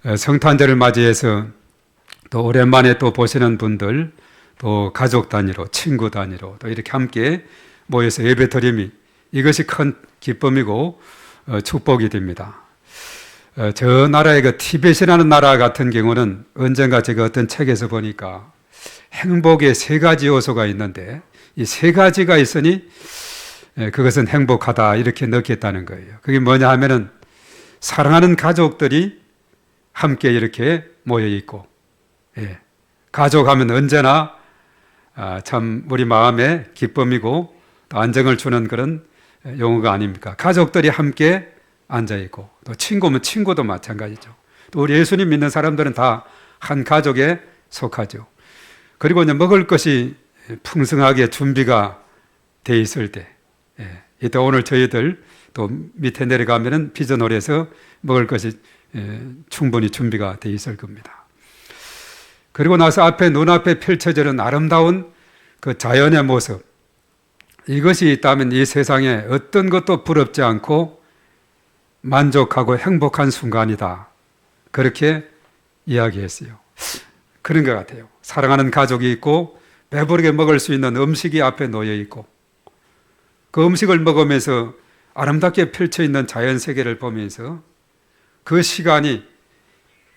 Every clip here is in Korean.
성탄절을 맞이해서 또 오랜만에 또 보시는 분들, 또 가족 단위로, 친구 단위로 또 이렇게 함께 모여서 예배드림이 이것이 큰 기쁨이고 축복이 됩니다. 저 나라의 그 티벳이라는 나라 같은 경우는 언젠가 제가 어떤 책에서 보니까 행복의 세 가지 요소가 있는데 이 세 가지가 있으니 그것은 행복하다 이렇게 느꼈다는 거예요. 그게 뭐냐 하면은 사랑하는 가족들이 함께 이렇게 모여 있고, 가족 하면 언제나 참 우리 마음에 기쁨이고 또 안정을 주는 그런 용어가 아닙니까? 가족들이 함께 앉아 있고, 또 친구면 친구도 마찬가지죠. 또 우리 예수님 믿는 사람들은 다 한 가족에 속하죠. 그리고 이제 먹을 것이 풍성하게 준비가 돼 있을 때, 이때 오늘 저희들 또 밑에 내려가면은 비전홀에서 먹을 것이 충분히 준비가 돼 있을 겁니다. 그리고 나서 앞에 눈앞에 펼쳐지는 아름다운 그 자연의 모습, 이것이 있다면 이 세상에 어떤 것도 부럽지 않고 만족하고 행복한 순간이다. 그렇게 이야기했어요. 그런 것 같아요. 사랑하는 가족이 있고 배부르게 먹을 수 있는 음식이 앞에 놓여 있고 그 음식을 먹으면서 아름답게 펼쳐 있는 자연 세계를 보면서 그 시간이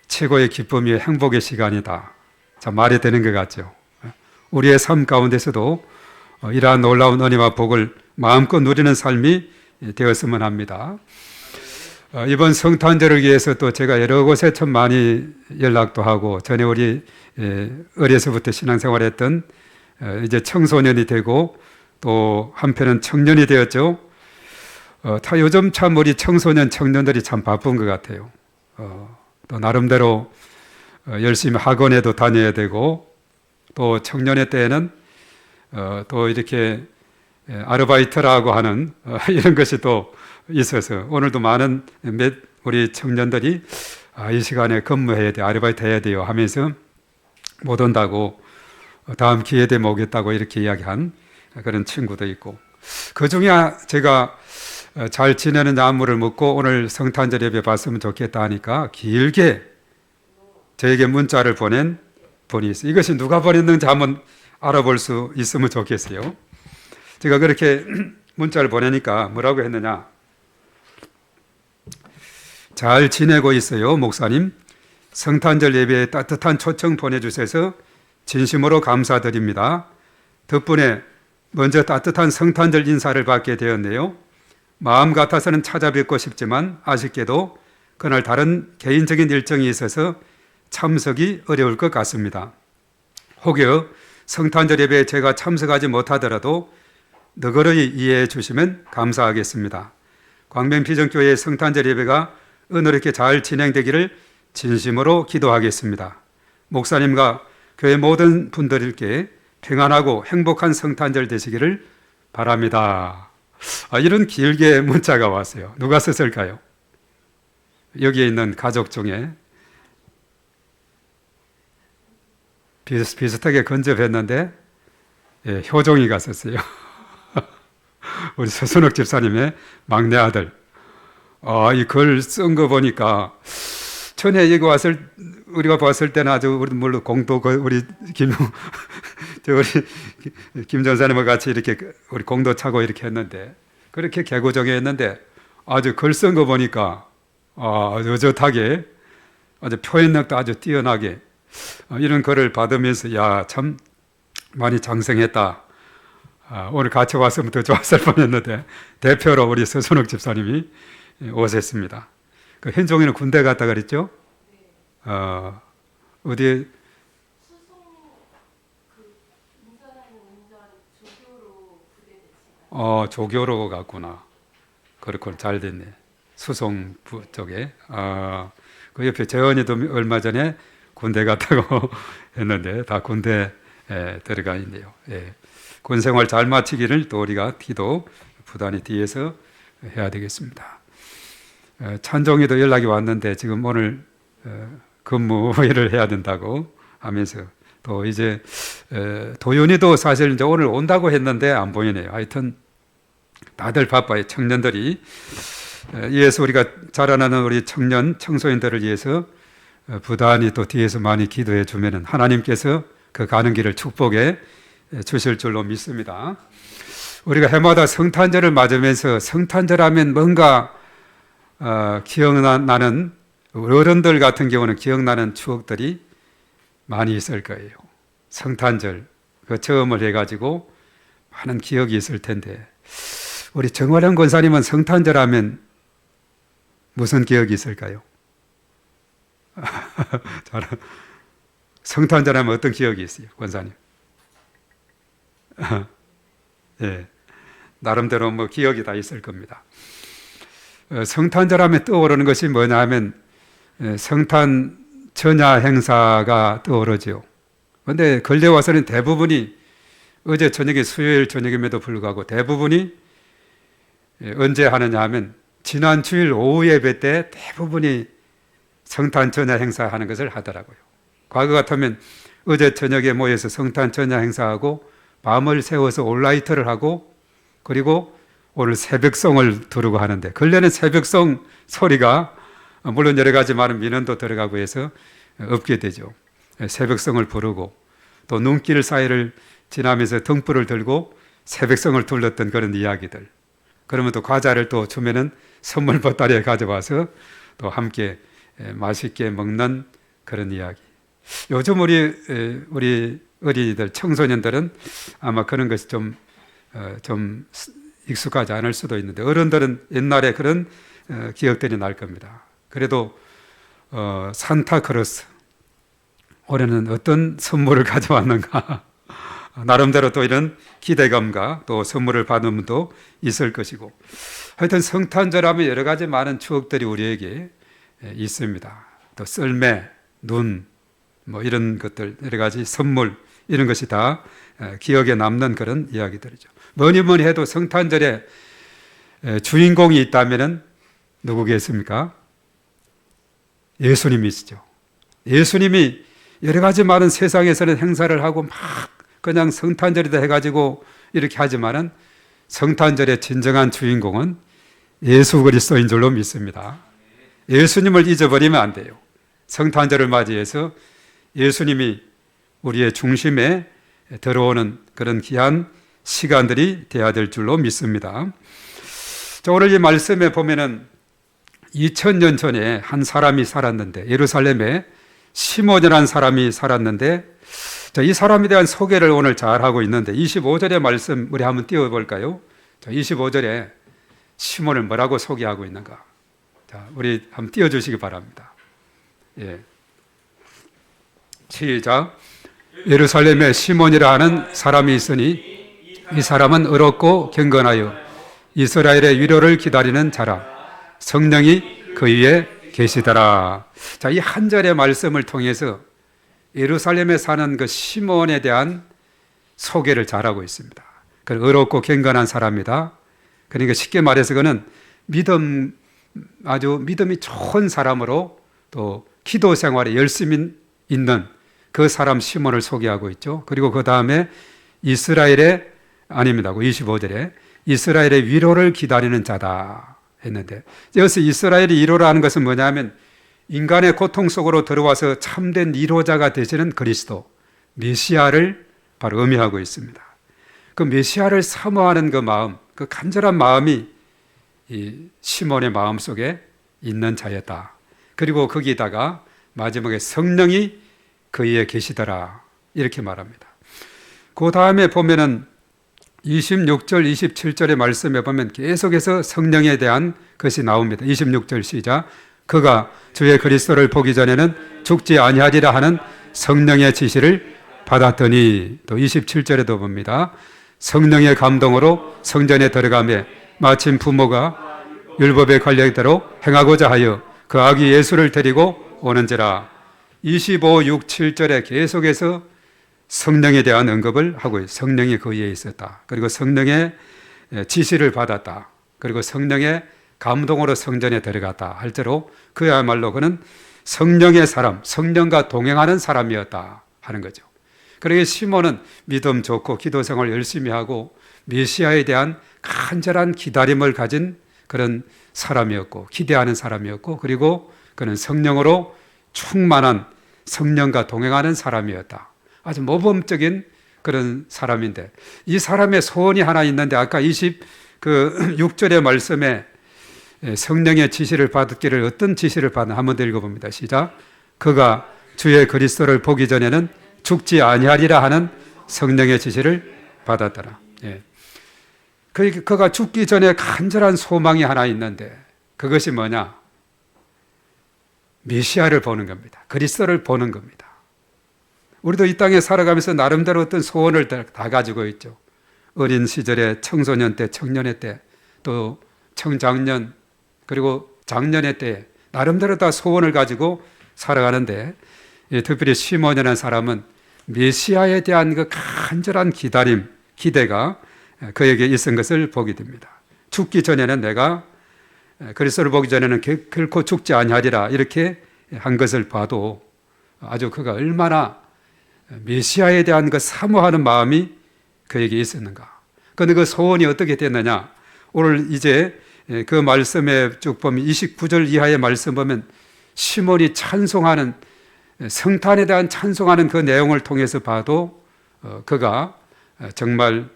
최고의 기쁨이 행복의 시간이다. 자, 말이 되는 것 같죠. 우리의 삶 가운데서도 이러한 놀라운 은혜와 복을 마음껏 누리는 삶이 되었으면 합니다. 이번 성탄절을 위해서 또 제가 여러 곳에 참 많이 연락도 하고 전에 우리 어려서부터 신앙생활했던 이제 청소년이 되고 또 한편은 청년이 되었죠. 요즘 참 우리 청소년 청년들이 참 바쁜 것 같아요. 또 나름대로 열심히 학원에도 다녀야 되고 또 청년의 때에는 또 이렇게 아르바이트라고 하는 이런 것이 또 있어서 오늘도 많은 우리 청년들이 이 시간에 근무해야 돼, 아르바이트 해야 돼요 하면서 못 온다고 다음 기회 되면 오겠다고 이렇게 이야기한 그런 친구도 있고, 그 중에 제가 잘 지내는 안부를 묻고 오늘 성탄절 예배 봤으면 좋겠다 하니까 길게 저에게 문자를 보낸 분이 있어요. 이것이 누가 보냈는지 한번 알아볼 수 있으면 좋겠어요. 제가 그렇게 문자를 보내니까 뭐라고 했느냐. 잘 지내고 있어요, 목사님. 성탄절 예배에 따뜻한 초청 보내주셔서 진심으로 감사드립니다. 덕분에 먼저 따뜻한 성탄절 인사를 받게 되었네요. 마음 같아서는 찾아뵙고 싶지만 아쉽게도 그날 다른 개인적인 일정이 있어서 참석이 어려울 것 같습니다. 혹여 성탄절 예배에 제가 참석하지 못하더라도 너그러이 이해해 주시면 감사하겠습니다. 광명비전교회의 성탄절 예배가 은혜롭게 잘 진행되기를 진심으로 기도하겠습니다. 목사님과 교회 모든 분들께 평안하고 행복한 성탄절 되시기를 바랍니다. 이런 길게 문자가 왔어요. 누가 썼을까요? 여기에 있는 가족 중에 비슷하게 근접했는데 효종이가 썼어요. 우리 서순옥 집사님의 막내 아들. 이 글 쓴 거 보니까 전에 여기 우리가 봤을 때는 아주 물론 우리 김 전사님과 같이 이렇게 우리 공도 차고 이렇게 했는데 그렇게 개구정에 했는데 아주 글 쓴 거 보니까 아주 어젓하게 아주 표현력도 아주 뛰어나게 이런 글을 받으면서 참 많이 장성했다. 오늘 같이 왔으면 더 좋았을 뻔했는데 대표로 우리 서순옥 집사님이 오셨습니다. 그 현종이는 군대 갔다 그랬죠? 어디에? 조교로 갔구나. 그렇군, 잘 됐네. 수송부 쪽에. 그 옆에 재원이도 얼마 전에 군대 갔다고 했는데 다 군대에 들어가 있네요. 군 생활 잘 마치기를 또 우리가 기도 부단히 뒤에서 해야 되겠습니다. 찬종이도 연락이 왔는데 지금 오늘 근무를 해야 된다고 하면서 또 이제 도윤이도 사실 이제 오늘 온다고 했는데 안 보이네요. 하여튼 다들 바빠요. 청년들이 이에서 우리가 자라나는 우리 청소년들을 위해서 부단히 또 뒤에서 많이 기도해 주면은 하나님께서 그 가는 길을 축복해 주실 줄로 믿습니다. 우리가 해마다 성탄절을 맞으면서 성탄절 하면 뭔가 기억나는, 어른들 같은 경우는 기억나는 추억들이 많이 있을 거예요. 성탄절 그 처음을 해가지고 많은 기억이 있을 텐데, 우리 정화령 권사님은 성탄절 하면 무슨 기억이 있을까요? 성탄절 하면 어떤 기억이 있어요, 권사님? 예, 나름대로 뭐 기억이 다 있을 겁니다. 성탄절 하면 떠오르는 것이 뭐냐 하면 성탄 전야 행사가 떠오르죠. 그런데 걸려와서는 대부분이 어제 저녁에 수요일 저녁임에도 불구하고 대부분이 언제 하느냐 하면 지난 주일 오후 예배 때 대부분이 성탄 전야 행사하는 것을 하더라고요. 과거 같으면 어제 저녁에 모여서 성탄 전야 행사하고 밤을 새워서 올라이트를 하고 그리고 오늘 새벽송을 두르고 하는데, 근래는 새벽송 소리가 물론 여러 가지 많은 민원도 들어가고 해서 없게 되죠. 새벽송을 부르고 또 눈길 사이를 지나면서 등불을 들고 새벽송을 둘렀던 그런 이야기들. 그러면 또 과자를 또 주면은 선물 보따리에 가져와서 또 함께 맛있게 먹는 그런 이야기. 요즘 우리 어린이들, 청소년들은 아마 그런 것이 좀 익숙하지 않을 수도 있는데, 어른들은 옛날에 그런 기억들이 날 겁니다. 그래도 산타크로스 올해는 어떤 선물을 가져왔는가 나름대로 또 이런 기대감과 또 선물을 받은 분도 있을 것이고, 하여튼 성탄절 하면 여러 가지 많은 추억들이 우리에게 있습니다. 또 썰매, 눈, 뭐 이런 것들, 여러 가지 선물, 이런 것이 다 기억에 남는 그런 이야기들이죠. 뭐니 뭐니 해도 성탄절에 주인공이 있다면 누구겠습니까? 예수님이시죠. 예수님이 여러 가지 많은 세상에서는 행사를 하고 막 그냥 성탄절이다 해가지고 이렇게 하지만은 성탄절의 진정한 주인공은 예수 그리스도인 줄로 믿습니다. 예수님을 잊어버리면 안 돼요. 성탄절을 맞이해서 예수님이 우리의 중심에 들어오는 그런 귀한 시간들이 돼야 될 줄로 믿습니다. 자, 오늘 이 말씀에 보면은 2000년 전에 한 사람이 살았는데, 예루살렘에 시몬이라는 사람이 살았는데, 자, 이 사람에 대한 소개를 오늘 잘 하고 있는데 25절의 말씀 우리 한번 띄워볼까요? 자, 25절에 시몬을 뭐라고 소개하고 있는가? 자, 우리 한번 띄워주시기 바랍니다. 예. 시작. 예루살렘에 시몬이라 하는 사람이 있으니 이 사람은 의롭고 경건하여 이스라엘의 위로를 기다리는 자라. 성령이 그 위에 계시더라. 자, 이 한 절의 말씀을 통해서 예루살렘에 사는 그 시몬에 대한 소개를 잘하고 있습니다. 그 의롭고 경건한 사람이다. 그러니까 쉽게 말해서 그는 아주 믿음이 좋은 사람으로 또 기도 생활에 열심히 있는 그 사람 시몬을 소개하고 있죠. 그리고 그 다음에 아닙니다. 25절에 이스라엘의 위로를 기다리는 자다 했는데, 여기서 이스라엘의 위로라는 것은 뭐냐면 인간의 고통 속으로 들어와서 참된 위로자가 되시는 그리스도, 메시아를 바로 의미하고 있습니다. 그 메시아를 사모하는 그 마음, 그 간절한 마음이 이 시몬의 마음 속에 있는 자였다. 그리고 거기다가 마지막에 성령이 그이에 계시더라 이렇게 말합니다. 그 다음에 보면은 26절, 27절의 말씀에 보면 계속해서 성령에 대한 것이 나옵니다. 26절 시작. 그가 주의 그리스도를 보기 전에는 죽지 아니하리라 하는 성령의 지시를 받았더니, 또 27절에도 봅니다. 성령의 감동으로 성전에 들어가며 마침 부모가 율법의 관례대로 행하고자 하여 그 아기 예수를 데리고 오는지라. 25, 6, 7절에 계속해서 성령에 대한 언급을 하고 있어요. 성령이 그 위에 있었다. 그리고 성령의 지시를 받았다. 그리고 성령의 감동으로 성전에 들어갔다 할 때로 그야말로 그는 성령의 사람, 성령과 동행하는 사람이었다 하는 거죠. 그러기에 시몬은 믿음 좋고 기도 생활 열심히 하고 메시아에 대한 간절한 기다림을 가진 그런 사람이었고 기대하는 사람이었고, 그리고 그는 성령으로 충만한 성령과 동행하는 사람이었다. 아주 모범적인 그런 사람인데, 이 사람의 소원이 하나 있는데, 아까 26절의 말씀에 성령의 지시를 받았기를, 어떤 지시를 받나 한번 더 읽어봅니다. 시작. 그가 주의 그리스도를 보기 전에는 죽지 아니하리라 하는 성령의 지시를 받았더라. 예. 그가 죽기 전에 간절한 소망이 하나 있는데, 그것이 뭐냐? 메시아를 보는 겁니다. 그리스도를 보는 겁니다. 우리도 이 땅에 살아가면서 나름대로 어떤 소원을 다 가지고 있죠. 어린 시절에, 청소년 때, 청년의 때, 또 청장년, 그리고 장년의 때 나름대로 다 소원을 가지고 살아가는데, 특별히 시몬이라는 사람은 메시아에 대한 그 간절한 기다림, 기대가 그에게 있은 것을 보게 됩니다. 죽기 전에는 내가 그리스도를 보기 전에는 결코 죽지 아니하리라 이렇게 한 것을 봐도 아주 그가 얼마나 메시아에 대한 그 사모하는 마음이 그에게 있었는가. 그런데 그 소원이 어떻게 됐느냐. 오늘 이제 그 말씀에 쭉 보면 29절 이하의 말씀 보면 시몬이 찬송하는, 성탄에 대한 찬송하는 그 내용을 통해서 봐도 그가 정말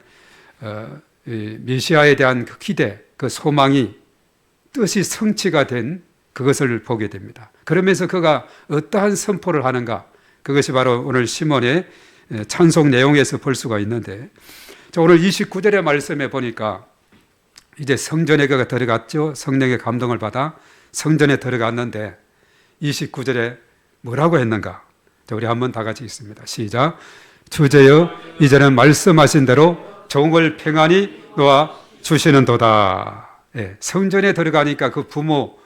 메시아에 대한 그 기대, 그 소망이 뜻이 성취가 된 그것을 보게 됩니다. 그러면서 그가 어떠한 선포를 하는가, 그것이 바로 오늘 시몬의 찬송 내용에서 볼 수가 있는데, 오늘 29절의 말씀에 보니까 이제 성전에 그가 들어갔죠. 성령의 감동을 받아 성전에 들어갔는데 29절에 뭐라고 했는가? 우리 한번 다 같이 읽습니다. 시작. 주제여 이제는 말씀하신 대로 종을 평안히 놓아 주시는도다. 예, 성전에 들어가니까 그 부모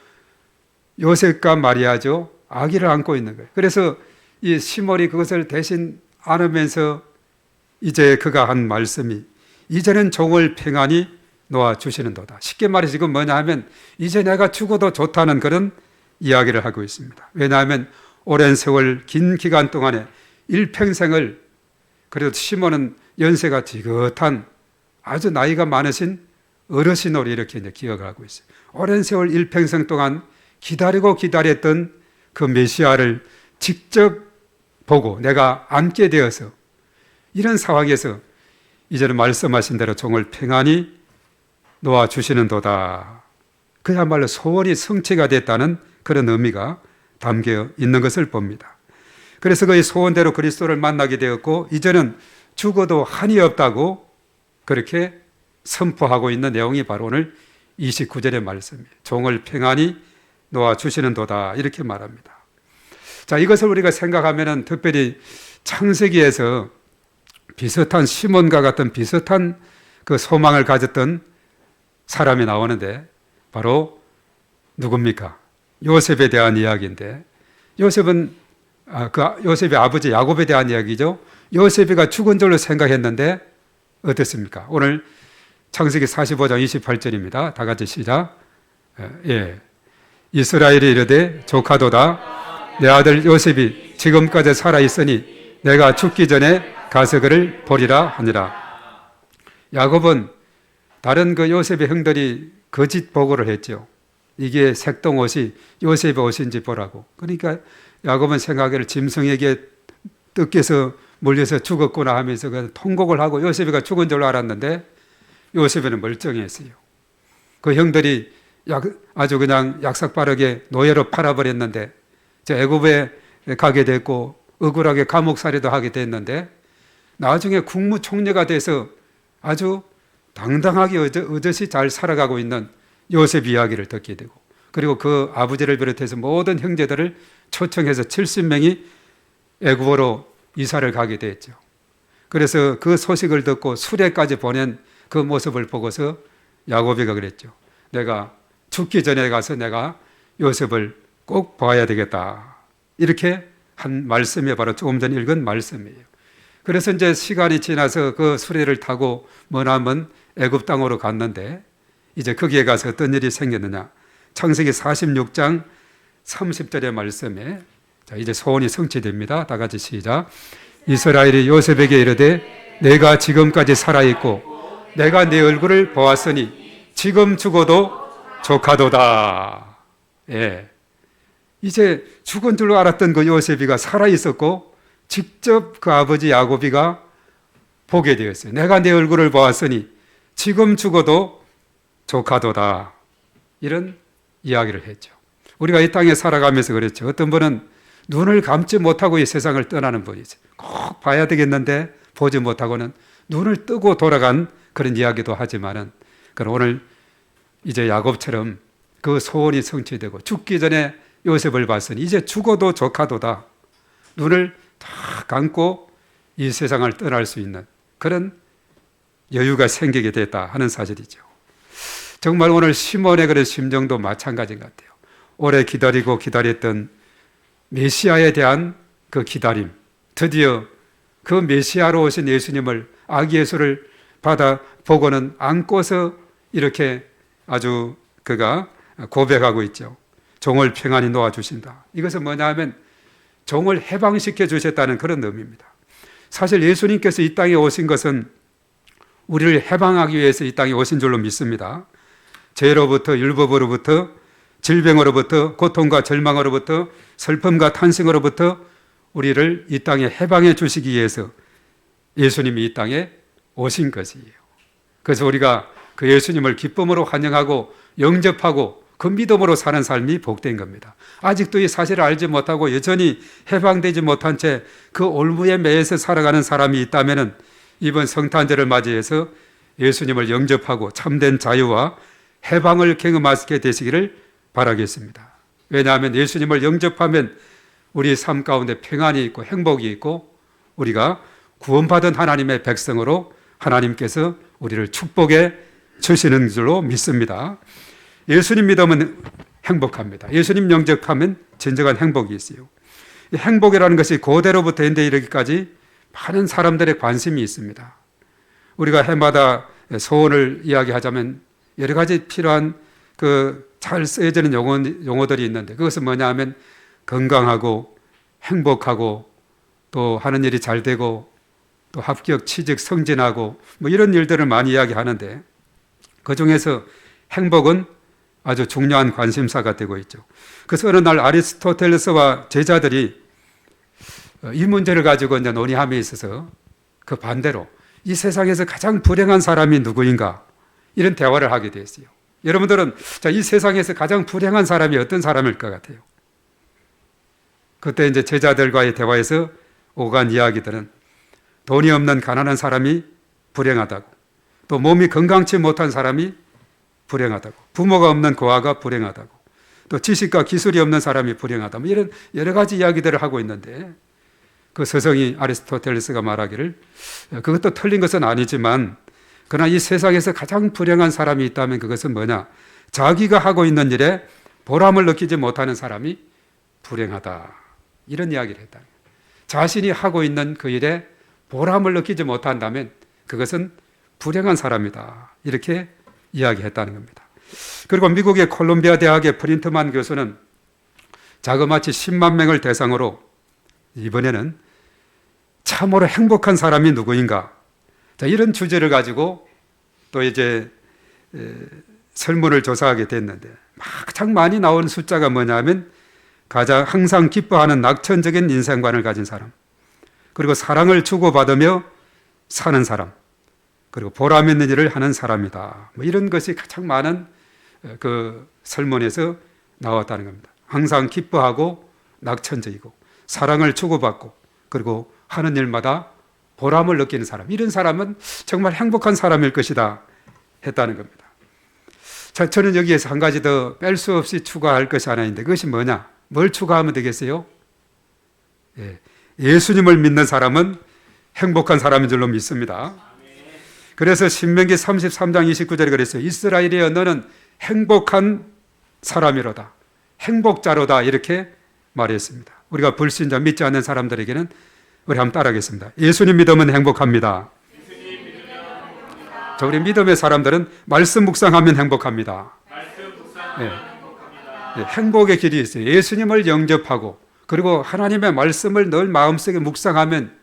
요셉과 마리아죠, 아기를 안고 있는 거예요. 그래서 이 시몬이 그것을 대신 안으면서 이제 그가 한 말씀이 이제는 종을 평안히 놓아 주시는도다. 쉽게 말해서 지금 뭐냐 하면 이제 내가 죽어도 좋다는 그런 이야기를 하고 있습니다. 왜냐하면 오랜 세월, 긴 기간 동안에 일평생을, 그래도 시몬은 연세가 지긋한 아주 나이가 많으신 어르신으로 이렇게 이제 기억을 하고 있어요. 오랜 세월 일평생 동안 기다리고 기다렸던 그 메시아를 직접 보고 내가 앉게 되어서 이런 상황에서 이제는 말씀하신 대로 종을 평안히 놓아주시는도다. 그야말로 소원이 성취가 됐다는 그런 의미가 담겨 있는 것을 봅니다. 그래서 그의 소원대로 그리스도를 만나게 되었고 이제는 죽어도 한이 없다고 그렇게 선포하고 있는 내용이 바로 오늘 29절의 말씀이에요. 종을 평안히 놓아주시는도다 이렇게 말합니다. 자, 이것을 우리가 생각하면 특별히 창세기에서 비슷한 시몬과 같은 비슷한 그 소망을 가졌던 사람이 나오는데 바로 누굽니까? 요셉에 대한 이야기인데, 요셉은 요셉의 아버지 야곱에 대한 이야기죠. 요셉이가 죽은 줄로 생각했는데 어땠습니까? 오늘 창세기 45장 28절입니다. 다 같이 시작. 예. 이스라엘이 이르되 조카도다. 내 아들 요셉이 지금까지 살아있으니 내가 죽기 전에 가서 그를 보리라 하니라. 야곱은 다른 그 요셉의 형들이 거짓 보고를 했죠. 이게 색동옷이 요셉의 옷인지 보라고. 그러니까 야곱은 생각을 짐승에게 뜯겨서 물려서 죽었구나 하면서 통곡을 하고 요셉이가 죽은 줄 알았는데 요셉이는 멀쩡했어요. 그 형들이 아주 그냥 약삭빠르게 노예로 팔아버렸는데 애굽에 가게 됐고 억울하게 감옥살이도 하게 됐는데 나중에 국무총리가 돼서 아주 당당하게 어젓이 잘 살아가고 있는 요셉 이야기를 듣게 되고, 그리고 그 아버지를 비롯해서 모든 형제들을 초청해서 70명이 애굽으로 이사를 가게 됐죠. 그래서 그 소식을 듣고 수레까지 보낸 그 모습을 보고서 야곱이가 그랬죠. 내가 죽기 전에 가서 내가 요셉을 꼭 봐야 되겠다. 이렇게 한 말씀이 바로 조금 전에 읽은 말씀이에요. 그래서 이제 시간이 지나서 그 수레를 타고 머나먼 애굽 땅으로 갔는데 이제 거기에 가서 어떤 일이 생겼느냐. 창세기 46장 30절의 말씀에 자, 이제 소원이 성취됩니다. 다 같이 시작. 이스라엘이 요셉에게 이르되 내가 지금까지 살아있고 내가 네 얼굴을 보았으니 지금 죽어도 조카도다. 예. 이제 죽은 줄로 알았던 그 요셉이가 살아있었고 직접 그 아버지 야곱이가 보게 되었어요. 내가 내 얼굴을 보았으니 지금 죽어도 조카도다. 이런 이야기를 했죠. 우리가 이 땅에 살아가면서 그랬죠. 어떤 분은 눈을 감지 못하고 이 세상을 떠나는 분이죠. 꼭 봐야 되겠는데 보지 못하고는 눈을 뜨고 돌아간 그런 이야기도 하지만은 그럼 오늘 이제 야곱처럼 그 소원이 성취되고 죽기 전에 요셉을 봤으니 이제 죽어도 조카도다. 눈을 다 감고 이 세상을 떠날 수 있는 그런 여유가 생기게 됐다 하는 사실이죠. 정말 오늘 시몬의 그런 심정도 마찬가지인 것 같아요. 오래 기다리고 기다렸던 메시아에 대한 그 기다림, 드디어 그 메시아로 오신 예수님을 아기 예수를 받아 보고는 안고서 이렇게 아주 그가 고백하고 있죠. 종을 평안히 놓아주신다. 이것은 뭐냐 하면 종을 해방시켜 주셨다는 그런 의미입니다. 사실 예수님께서 이 땅에 오신 것은 우리를 해방하기 위해서 이 땅에 오신 줄로 믿습니다. 죄로부터, 율법으로부터, 질병으로부터, 고통과 절망으로부터, 슬픔과 탄생으로부터 우리를 이 땅에 해방해 주시기 위해서 예수님이 이 땅에 오신 것이에요. 그래서 우리가 그 예수님을 기쁨으로 환영하고 영접하고 그 믿음으로 사는 삶이 복된 겁니다. 아직도 이 사실을 알지 못하고 여전히 해방되지 못한 채 그 올무에 매여서 살아가는 사람이 있다면 이번 성탄절을 맞이해서 예수님을 영접하고 참된 자유와 해방을 경험하게 되시기를 바라겠습니다. 왜냐하면 예수님을 영접하면 우리 삶 가운데 평안이 있고 행복이 있고 우리가 구원받은 하나님의 백성으로 하나님께서 우리를 축복해 주시는 줄로 믿습니다. 예수님 믿으면 행복합니다. 예수님 영접하면 진정한 행복이 있어요. 이 행복이라는 것이 고대로부터 현대 이르기까지 많은 사람들의 관심이 있습니다. 우리가 해마다 소원을 이야기하자면 여러 가지 필요한 그 잘 쓰여지는 용어들이 있는데 그것은 뭐냐 하면 건강하고 행복하고 또 하는 일이 잘 되고 또 합격, 취직, 승진하고 뭐 이런 일들을 많이 이야기하는데 그 중에서 행복은 아주 중요한 관심사가 되고 있죠. 그래서 어느 날 아리스토텔레스와 제자들이 이 문제를 가지고 이제 논의함에 있어서 그 반대로 이 세상에서 가장 불행한 사람이 누구인가 이런 대화를 하게 됐어요. 여러분들은 자, 이 세상에서 가장 불행한 사람이 어떤 사람일 것 같아요? 그때 이제 제자들과의 대화에서 오간 이야기들은 돈이 없는 가난한 사람이 불행하다고, 또 몸이 건강치 못한 사람이 불행하다고, 부모가 없는 고아가 불행하다고, 또 지식과 기술이 없는 사람이 불행하다, 뭐 이런 여러 가지 이야기들을 하고 있는데 그 서성이 아리스토텔레스가 말하기를 그것도 틀린 것은 아니지만 그러나 이 세상에서 가장 불행한 사람이 있다면 그것은 뭐냐? 자기가 하고 있는 일에 보람을 느끼지 못하는 사람이 불행하다. 이런 이야기를 했다. 자신이 하고 있는 그 일에 보람을 느끼지 못한다면 그것은 불행한 사람이다. 이렇게 이야기했다는 겁니다. 그리고 미국의 콜롬비아 대학의 프린트만 교수는 자그마치 10만 명을 대상으로 이번에는 참으로 행복한 사람이 누구인가? 자, 이런 주제를 가지고 또 이제 설문을 조사하게 됐는데 가장 많이 나오는 숫자가 뭐냐면 가장 항상 기뻐하는 낙천적인 인생관을 가진 사람, 그리고 사랑을 주고받으며 사는 사람, 그리고 보람 있는 일을 하는 사람이다. 뭐 이런 것이 가장 많은 그 설문에서 나왔다는 겁니다. 항상 기뻐하고 낙천적이고 사랑을 주고받고 그리고 하는 일마다 보람을 느끼는 사람, 이런 사람은 정말 행복한 사람일 것이다 했다는 겁니다. 자, 저는 여기에서 한 가지 더 뺄 수 없이 추가할 것이 하나 있는데 그것이 뭐냐? 뭘 추가하면 되겠어요? 예수님을 믿는 사람은 행복한 사람인 줄로 믿습니다. 그래서 신명기 33장 29절에 그랬어요. 이스라엘이여 너는 행복한 사람이로다. 행복자로다. 이렇게 말했습니다. 우리가 불신자 믿지 않는 사람들에게는 우리 한번 따라하겠습니다. 예수님 믿으면 행복합니다. 자, 우리 믿음의 사람들은 말씀 묵상하면 행복합니다. 행복의 길이 있어요. 예수님을 영접하고 그리고 하나님의 말씀을 늘 마음속에 묵상하면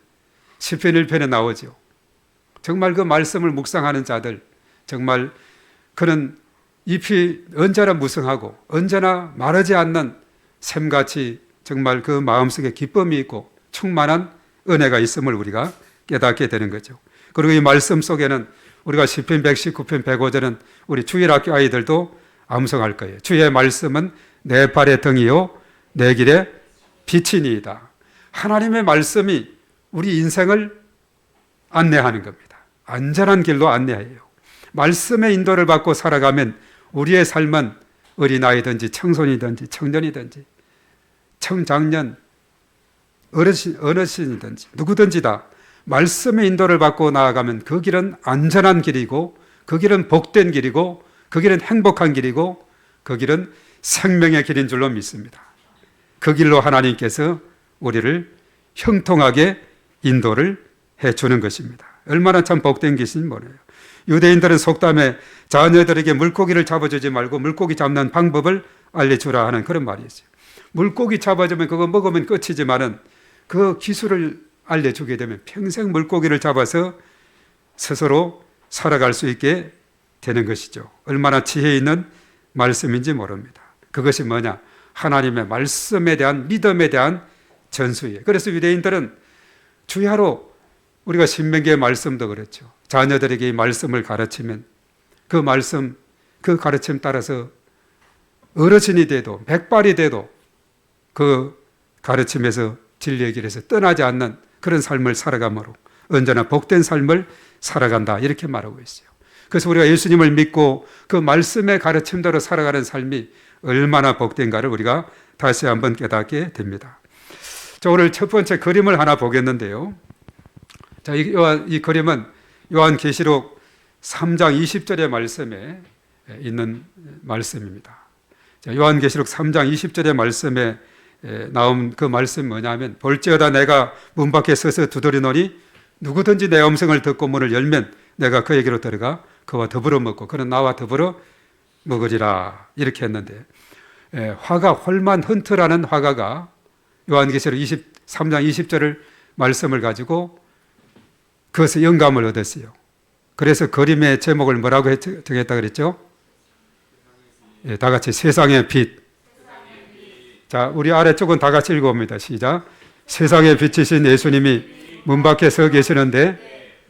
시편 1편에 나오죠. 정말 그 말씀을 묵상하는 자들, 정말 그는 잎이 언제나 무성하고 언제나 마르지 않는 샘같이 정말 그 마음속에 기쁨이 있고 충만한 은혜가 있음을 우리가 깨닫게 되는 거죠. 그리고 이 말씀 속에는 우리가 시편 119편 105절은 우리 주일학교 아이들도 암송할 거예요. 주의 말씀은 내 발의 등이요 내 길의 빛이니이다. 하나님의 말씀이 우리 인생을 안내하는 겁니다. 안전한 길로 안내해요. 말씀의 인도를 받고 살아가면 우리의 삶은 어린아이든지 청소년이든지 청년이든지 청장년 어르신이든지 누구든지 다 말씀의 인도를 받고 나아가면 그 길은 안전한 길이고 그 길은 복된 길이고 그 길은 행복한 길이고 그 길은 생명의 길인 줄로 믿습니다. 그 길로 하나님께서 우리를 형통하게 인도를 해주는 것입니다. 얼마나 참 복된 것인지 모르요. 유대인들은 속담에 자녀들에게 물고기를 잡아주지 말고 물고기 잡는 방법을 알려주라 하는 그런 말이 있어요. 물고기 잡아주면 그거 먹으면 끝이지만은 그 기술을 알려주게 되면 평생 물고기를 잡아서 스스로 살아갈 수 있게 되는 것이죠. 얼마나 지혜 있는 말씀인지 모릅니다. 그것이 뭐냐? 하나님의 말씀에 대한 믿음에 대한 전수예요. 그래서 유대인들은 주야로 우리가 신명기의 말씀도 그렇죠. 자녀들에게 이 말씀을 가르치면 그 말씀, 그 가르침 따라서 어르신이 돼도 백발이 돼도 그 가르침에서 진리의 길에서 떠나지 않는 그런 삶을 살아가므로 언제나 복된 삶을 살아간다 이렇게 말하고 있어요. 그래서 우리가 예수님을 믿고 그 말씀의 가르침대로 살아가는 삶이 얼마나 복된가를 우리가 다시 한번 깨닫게 됩니다. 자, 오늘 첫 번째 그림을 하나 보겠는데요. 자, 이 그림은 요한계시록 3장 20절의 말씀에 있는 말씀입니다. 자, 요한계시록 3장 20절의 말씀에 나온 그 말씀이 뭐냐면 볼지어다 내가 문 밖에 서서 두드리노니 누구든지 내 음성을 듣고 문을 열면 내가 그에게로 들어가 그와 더불어 먹고 그는 나와 더불어 먹으리라 이렇게 했는데 화가 홀만 헌트라는 화가가 요한계시록 23장 20절을 말씀을 가지고 그것에 영감을 얻었어요. 그래서 그림의 제목을 뭐라고 정했다 그랬죠? 다 같이 세상의 빛. 자, 우리 아래쪽은 다 같이 읽어봅니다. 시작. 세상의 빛이신 예수님이 문 밖에 서 계시는데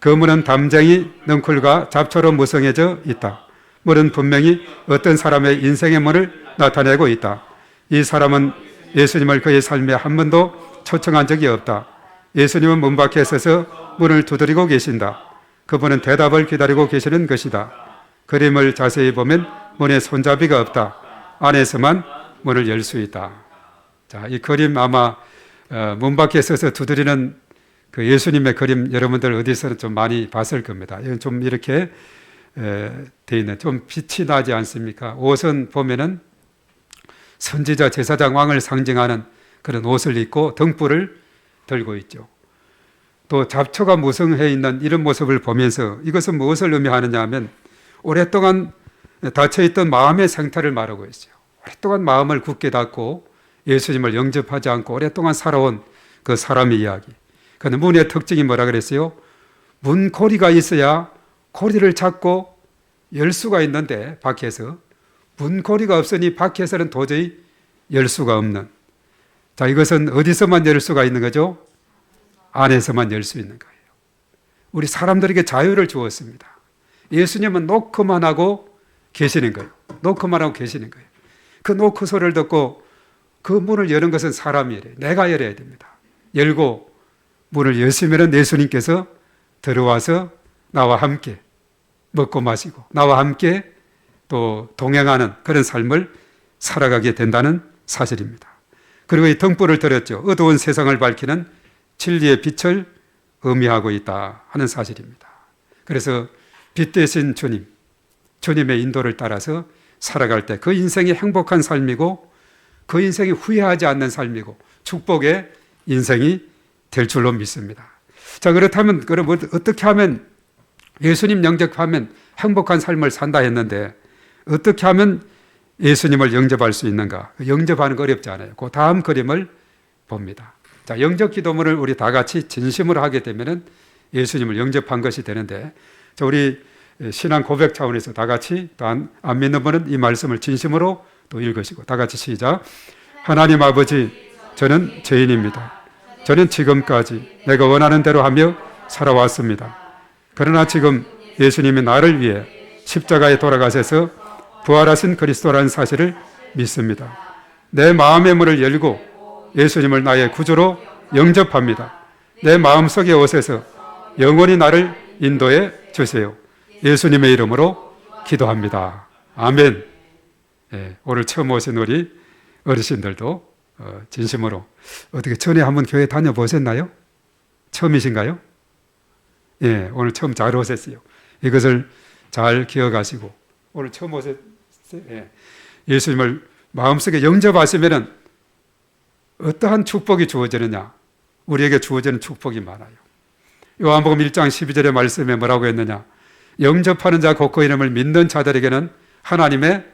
그 문은 담쟁이 넝쿨과 잡초로 무성해져 있다. 문은 분명히 어떤 사람의 인생의 문을 나타내고 있다. 이 사람은 예수님을 그의 삶에 한 번도 초청한 적이 없다. 예수님은 문 밖에 서서 문을 두드리고 계신다. 그분은 대답을 기다리고 계시는 것이다. 그림을 자세히 보면 문에 손잡이가 없다. 안에서만 문을 열 수 있다. 자, 이 그림 아마 문 밖에 서서 두드리는 그 예수님의 그림 여러분들 어디서는 좀 많이 봤을 겁니다. 이건 좀 이렇게 돼 있는 좀 빛이 나지 않습니까? 옷은 보면은 선지자 제사장 왕을 상징하는 그런 옷을 입고 등불을 들고 있죠. 또 잡초가 무성해 있는 이런 모습을 보면서 이것은 무엇을 의미하느냐 하면 오랫동안 닫혀있던 마음의 상태를 말하고 있어요. 오랫동안 마음을 굳게 닫고 예수님을 영접하지 않고 오랫동안 살아온 그 사람의 이야기. 그런데 문의 특징이 뭐라 그랬어요? 문고리가 있어야 고리를 잡고 열 수가 있는데 밖에서 문고리가 없으니 밖에서는 도저히 열 수가 없는. 자, 이것은 어디서만 열 수가 있는 거죠? 안에서만 열 수 있는 거예요. 우리 사람들에게 자유를 주었습니다. 예수님은 노크만 하고 계시는 거예요. 노크만 하고 계시는 거예요. 그 노크 소리를 듣고 그 문을 여는 것은 사람이 열어요. 내가 열어야 됩니다. 열고 문을 여시면 예수님께서 들어와서 나와 함께 먹고 마시고 나와 함께 또 동행하는 그런 삶을 살아가게 된다는 사실입니다. 그리고 이 등불을 들었죠. 어두운 세상을 밝히는 진리의 빛을 의미하고 있다 하는 사실입니다. 그래서 빛 대신 주님, 주님의 인도를 따라서 살아갈 때 그 인생이 행복한 삶이고 그 인생이 후회하지 않는 삶이고 축복의 인생이 될 줄로 믿습니다. 자, 그렇다면 그럼 어떻게 하면 예수님 영접하면 행복한 삶을 산다 했는데 어떻게 하면 예수님을 영접할 수 있는가? 영접하는 거 어렵지 않아요. 그 다음 그림을 봅니다. 자, 영접 기도문을 우리 다 같이 진심으로 하게 되면은 예수님을 영접한 것이 되는데, 자, 우리 신앙 고백 차원에서 다 같이 또 안 믿는 분은 이 말씀을 진심으로 또 읽으시고 다 같이 시작. 하나님 아버지, 저는 죄인입니다. 저는 지금까지 내가 원하는 대로 하며 살아왔습니다. 그러나 지금 예수님이 나를 위해 십자가에 돌아가셔서 부활하신 그리스도라는 사실을 믿습니다. 내 마음의 문을 열고 예수님을 나의 구주로 영접합니다. 내 마음속에 오셔서 영원히 나를 인도해 주세요. 예수님의 이름으로 기도합니다. 아멘. 예, 오늘 처음 오신 우리 어르신들도 진심으로 어떻게 전에 한번 교회 다녀보셨나요? 처음이신가요? 예, 오늘 처음 잘 오셨어요. 이것을 잘 기억하시고 오늘 처음 오셨어요. 예, 예수님을 마음속에 영접하시면은 어떠한 축복이 주어지느냐? 우리에게 주어지는 축복이 많아요. 요한복음 1장 12절의 말씀에 뭐라고 했느냐? 영접하는 자 곧 그 이름을 믿는 자들에게는 하나님의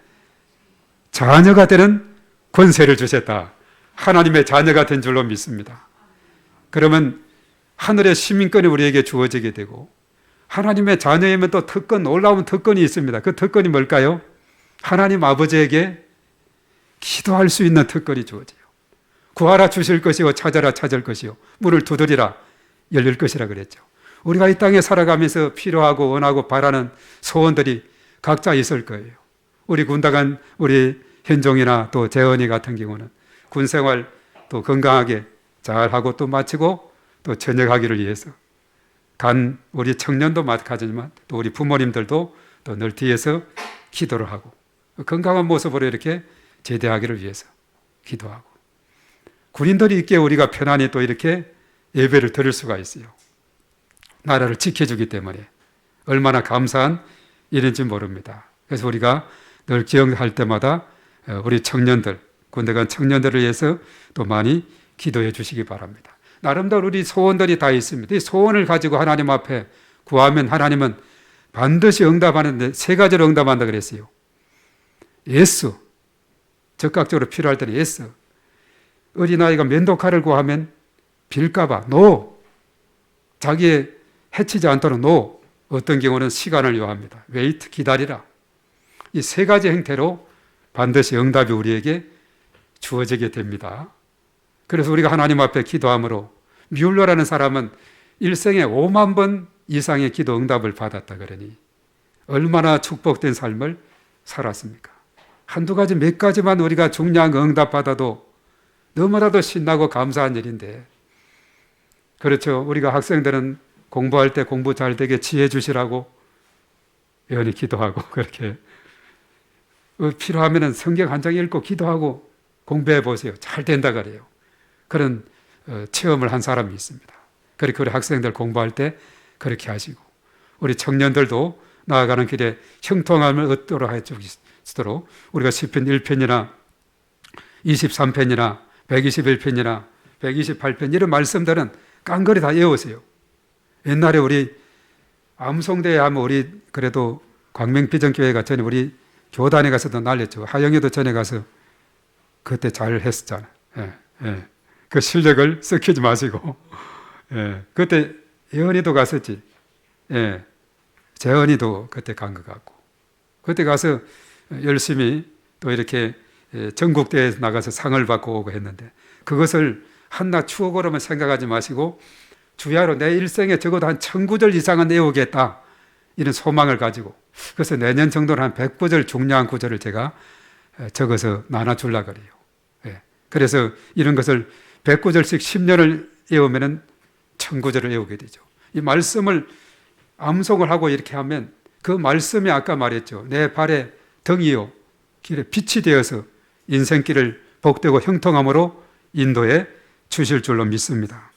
자녀가 되는 권세를 주셨다. 하나님의 자녀가 된 줄로 믿습니다. 그러면 하늘의 시민권이 우리에게 주어지게 되고 하나님의 자녀이면 또 특권, 놀라운 특권이 있습니다. 그 특권이 뭘까요? 하나님 아버지에게 기도할 수 있는 특권이 주어져요. 구하라 주실 것이요 찾아라 찾을 것이요 문을 두드리라 열릴 것이라 그랬죠. 우리가 이 땅에 살아가면서 필요하고 원하고 바라는 소원들이 각자 있을 거예요. 우리 군다간 우리 현종이나 또 재원이 같은 경우는 군생활 또 건강하게 잘하고 또 마치고 또 전역하기를 위해서 간 우리 청년도 마찬가지지만 또 우리 부모님들도 또 늘 뒤에서 기도를 하고 건강한 모습으로 이렇게 제대하기를 위해서 기도하고 군인들이 있기에 우리가 편안히 또 이렇게 예배를 드릴 수가 있어요. 나라를 지켜주기 때문에 얼마나 감사한 일인지 모릅니다. 그래서 우리가 늘 기억할 때마다 우리 청년들, 군대 간 청년들을 위해서 또 많이 기도해 주시기 바랍니다. 나름대로 우리 소원들이 다 있습니다. 이 소원을 가지고 하나님 앞에 구하면 하나님은 반드시 응답하는데 세 가지로 응답한다 그랬어요. 예스, 적극적으로 필요할 때는 예스. 어린아이가 면도칼을 구하면 빌까봐 노, 자기의 해치지 않도록 노. 어떤 경우는 시간을 요합니다. 웨이트, 기다리라. 이 세 가지 행태로 반드시 응답이 우리에게 주어지게 됩니다. 그래서 우리가 하나님 앞에 기도함으로 뮬러라는 사람은 일생에 5만 번 이상의 기도 응답을 받았다 그러니 얼마나 축복된 삶을 살았습니까? 한두 가지 몇 가지만 우리가 중요한 응답 받아도 너무나도 신나고 감사한 일인데 그렇죠. 우리가 학생들은 공부할 때 공부 잘 되게 지혜 주시라고 예언이 기도하고 그렇게 필요하면 성경 한 장 읽고 기도하고 공부해 보세요. 잘 된다 그래요. 그런 체험을 한 사람이 있습니다. 그렇게 우리 학생들 공부할 때 그렇게 하시고 우리 청년들도 나아가는 길에 형통함을 얻도록 해주시도록 우리가 시편 1편이나 23편이나 121편이나 128편 이런 말씀들은 깡그리 다 외우세요. 옛날에 우리 암송대회 하면 우리 그래도 광명비전교회가 전에 우리 교단에 가서도 날렸죠. 하영이도 전에 가서 그때 잘 했었잖아요. 예, 예. 그 실력을 썩히지 마시고 예. 그때 예언이도 갔었지. 예. 재언이도 그때 간 것 같고 그때 가서 열심히 또 이렇게 전국대회에 나가서 상을 받고 오고 했는데 그것을 한낱 추억으로만 생각하지 마시고 주야로 내 일생에 적어도 한 1000구절 이상은 외우겠다 이런 소망을 가지고 그래서 내년 정도는 한 100구절 중요한 구절을 제가 적어서 나눠주려고 그래요. 예. 그래서 이런 것을 100구절씩 10년을 외우면 1000구절을 외우게 되죠. 이 말씀을 암송을 하고 이렇게 하면 그 말씀이 아까 말했죠. 내 발에 등이요 길에 빛이 되어서 인생길을 복되고 형통함으로 인도해 주실 줄로 믿습니다.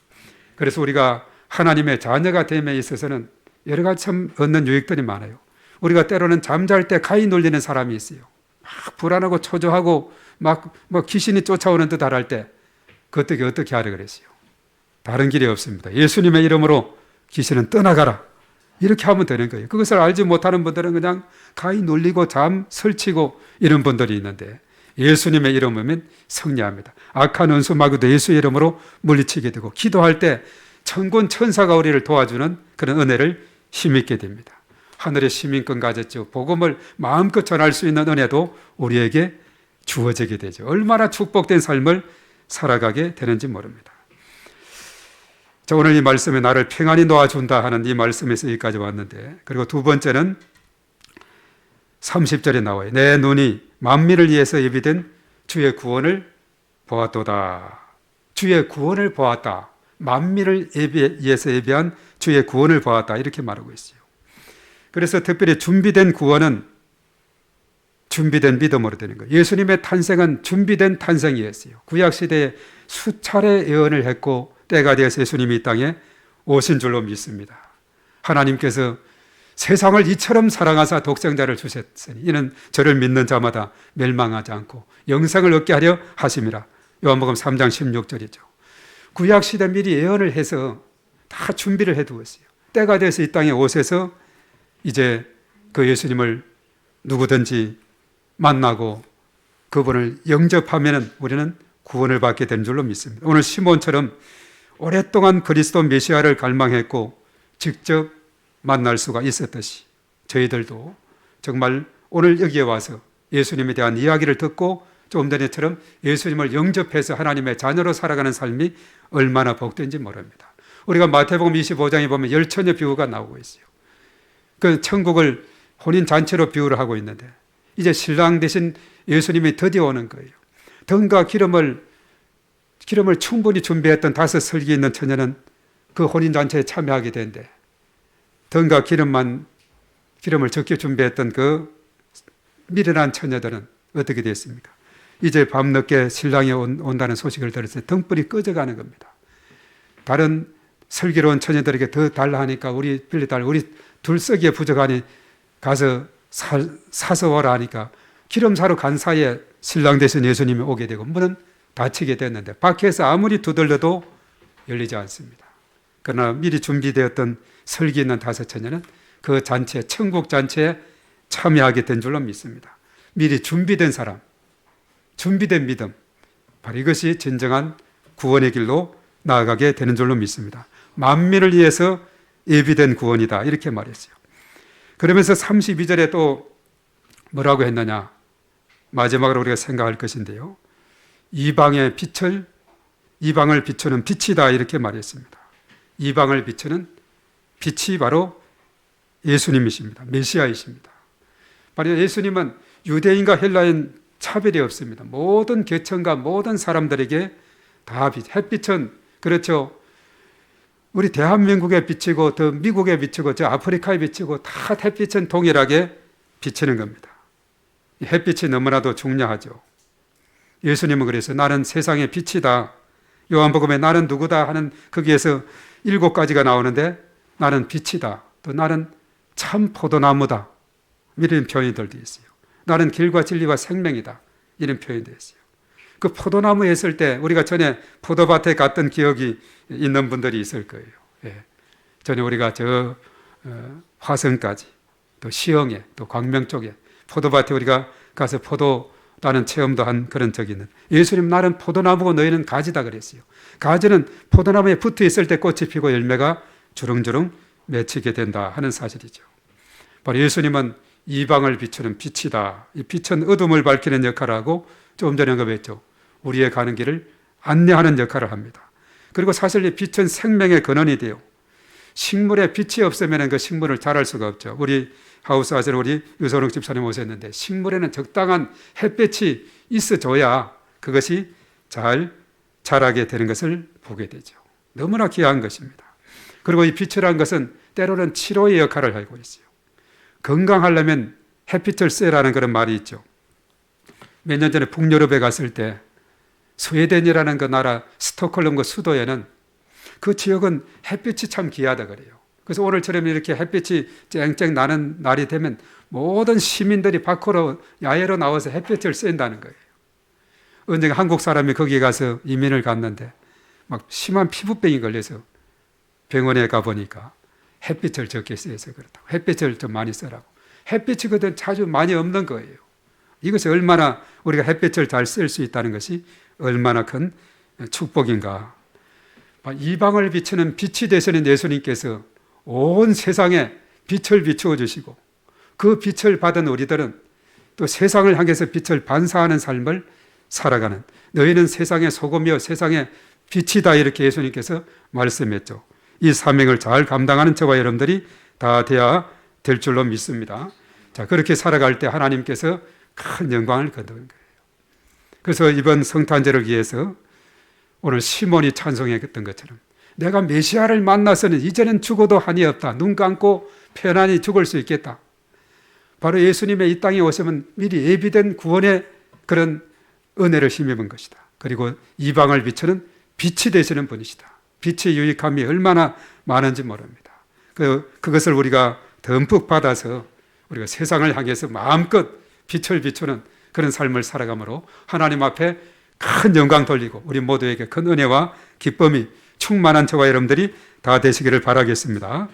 그래서 우리가 하나님의 자녀가 됨에 있어서는 여러 가지 참 얻는 유익들이 많아요. 우리가 때로는 잠잘 때 가히 놀리는 사람이 있어요. 막 불안하고 초조하고 막 귀신이 쫓아오는 듯 할 때 그때 어떻게 하려 그랬어요? 다른 길이 없습니다. 예수님의 이름으로 귀신은 떠나가라. 이렇게 하면 되는 거예요. 그것을 알지 못하는 분들은 그냥 가히 놀리고 잠 설치고 이런 분들이 있는데 예수님의 이름이면 승리합니다. 악한 원수 마귀도 예수의 이름으로 물리치게 되고 기도할 때 천군 천사가 우리를 도와주는 그런 은혜를 힘있게 됩니다. 하늘의 시민권 가졌죠. 복음을 마음껏 전할 수 있는 은혜도 우리에게 주어지게 되죠. 얼마나 축복된 삶을 살아가게 되는지 모릅니다. 자, 오늘 이 말씀에 나를 평안히 놓아준다 하는 이 말씀에서 여기까지 왔는데, 그리고 두 번째는 30절에 나와요. 내 눈이 만민을 위해서 예비된 주의 구원을 보았도다. 주의 구원을 보았다. 만민을 위해서 예비한 주의 구원을 보았다. 이렇게 말하고 있어요. 그래서 특별히 준비된 구원은 준비된 믿음으로 되는 거예요. 예수님의 탄생은 준비된 탄생이었어요. 구약시대에 수차례 예언을 했고 때가 되어서 예수님이 이 땅에 오신 줄로 믿습니다. 하나님께서 세상을 이처럼 사랑하사 독생자를 주셨으니 이는 저를 믿는 자마다 멸망하지 않고 영생을 얻게 하려 하심이라. 요한복음 3장 16절이죠. 구약시대 미리 예언을 해서 다 준비를 해두었어요. 때가 돼서 이 땅에 오셔서 이제 그 예수님을 누구든지 만나고 그분을 영접하면 우리는 구원을 받게 되는 줄로 믿습니다. 오늘 시몬처럼 오랫동안 그리스도 메시아를 갈망했고 직접 만날 수가 있었듯이 저희들도 정말 오늘 여기에 와서 예수님에 대한 이야기를 듣고 조금 전에처럼 예수님을 영접해서 하나님의 자녀로 살아가는 삶이 얼마나 복된지 모릅니다. 우리가 마태복음 25장에 보면 열처녀 비유가 나오고 있어요. 그 천국을 혼인잔치로 비유를 하고 있는데 이제 신랑 대신 예수님이 드디어 오는 거예요. 등과 기름을 충분히 준비했던 5 설기 있는 처녀는 그 혼인잔치에 참여하게 되는데 등과 기름을 적게 준비했던 그 미련한 처녀들은 어떻게 됐습니까? 이제 밤늦게 신랑이 온다는 소식을 들었을 때 등불이 꺼져가는 겁니다. 다른 슬기로운 처녀들에게 더 달라 하니까 우리 둘 썩기에 부족하니 가서 사서 오라 하니까 기름 사러 간 사이에 신랑 대신 예수님이 오게 되고 문은 닫히게 됐는데 밖에서 아무리 두들려도 열리지 않습니다. 그러나 미리 준비되었던 설기 있는 5 처녀는 그 잔치에, 천국 잔치에 참여하게 된 줄로 믿습니다. 미리 준비된 사람, 준비된 믿음, 바로 이것이 진정한 구원의 길로 나아가게 되는 줄로 믿습니다. 만민을 위해서 예비된 구원이다 이렇게 말했어요. 그러면서 32절에 또 뭐라고 했느냐, 마지막으로 우리가 생각할 것인데요, 이방을 비추는 빛이다 이렇게 말했습니다. 이방을 비추는 빛이 바로 예수님이십니다. 메시아이십니다. 바로 예수님은 유대인과 헬라인 차별이 없습니다. 모든 계층과 모든 사람들에게 다 햇빛은 그렇죠. 우리 대한민국에 비치고 또 미국에 비치고 저 아프리카에 비치고 다 햇빛은 동일하게 비치는 겁니다. 이 햇빛이 너무나도 중요하죠. 예수님은 그래서 나는 세상의 빛이다. 요한복음에 나는 누구다 하는 거기에서 7가지가 나오는데 나는 빛이다. 또 나는 참 포도나무다. 이런 표현들도 있어요. 나는 길과 진리와 생명이다. 이런 표현도 있어요. 그 포도나무 했을 때 우리가 전에 포도밭에 갔던 기억이 있는 분들이 있을 거예요. 예. 전에 우리가 화성까지 또 시흥에 또 광명 쪽에 포도밭에 우리가 가서 포도 따는 체험도 한 그런 적이 있는. 예수님 나는 포도나무고 너희는 가지다 그랬어요. 가지는 포도나무에 붙어 있을 때 꽃이 피고 열매가 주렁주렁 맺히게 된다 하는 사실이죠. 바로 예수님은 이방을 비추는 빛이다. 이 빛은 어둠을 밝히는 역할을 하고 조금 전에 언급했죠. 우리의 가는 길을 안내하는 역할을 합니다. 그리고 사실 이 빛은 생명의 근원이 돼요. 식물에 빛이 없으면 그 식물을 자랄 수가 없죠. 우리 하우스 아실 우리 유선욱 집사님 오셨는데 식물에는 적당한 햇빛이 있어줘야 그것이 잘 자라게 되는 것을 보게 되죠. 너무나 귀한 것입니다. 그리고 이 빛이라는 것은 때로는 치료의 역할을 하고 있어요. 건강하려면 햇빛을 쐬라는 그런 말이 있죠. 몇 년 전에 북유럽에 갔을 때 스웨덴이라는 그 나라 스톡홀름 그 수도에는 그 지역은 햇빛이 참 귀하다 그래요. 그래서 오늘처럼 이렇게 햇빛이 쨍쨍 나는 날이 되면 모든 시민들이 밖으로 야외로 나와서 햇빛을 쐰다는 거예요. 언젠가 한국 사람이 거기 가서 이민을 갔는데 막 심한 피부병이 걸려서 병원에 가보니까 햇빛을 적게 쐬서 그렇다고. 햇빛을 좀 많이 쓰라고. 햇빛이 그때 자주 많이 없는 거예요. 이것이 얼마나 우리가 햇빛을 잘 쓸 수 있다는 것이 얼마나 큰 축복인가. 이방을 비추는 빛이 되시는 예수님께서 온 세상에 빛을 비추어 주시고 그 빛을 받은 우리들은 또 세상을 향해서 빛을 반사하는 삶을 살아가는, 너희는 세상의 소금이요 세상의 빛이다, 이렇게 예수님께서 말씀했죠. 이 사명을 잘 감당하는 저와 여러분들이 다 돼야 될 줄로 믿습니다. 자, 그렇게 살아갈 때 하나님께서 큰 영광을 거두는 거예요. 그래서 이번 성탄절을 위해서 오늘 시몬이 찬송했던 것처럼 내가 메시아를 만나서는 이제는 죽어도 한이 없다. 눈 감고 편안히 죽을 수 있겠다. 바로 예수님의 이 땅에 오시면 미리 예비된 구원의 그런 은혜를 힘입은 것이다. 그리고 이방을 비추는 빛이 되시는 분이시다. 빛의 유익함이 얼마나 많은지 모릅니다. 그것을 우리가 듬뿍 받아서 우리가 세상을 향해서 마음껏 빛을 비추는 그런 삶을 살아가므로 하나님 앞에 큰 영광 돌리고 우리 모두에게 큰 은혜와 기쁨이 충만한 저와 여러분들이 다 되시기를 바라겠습니다.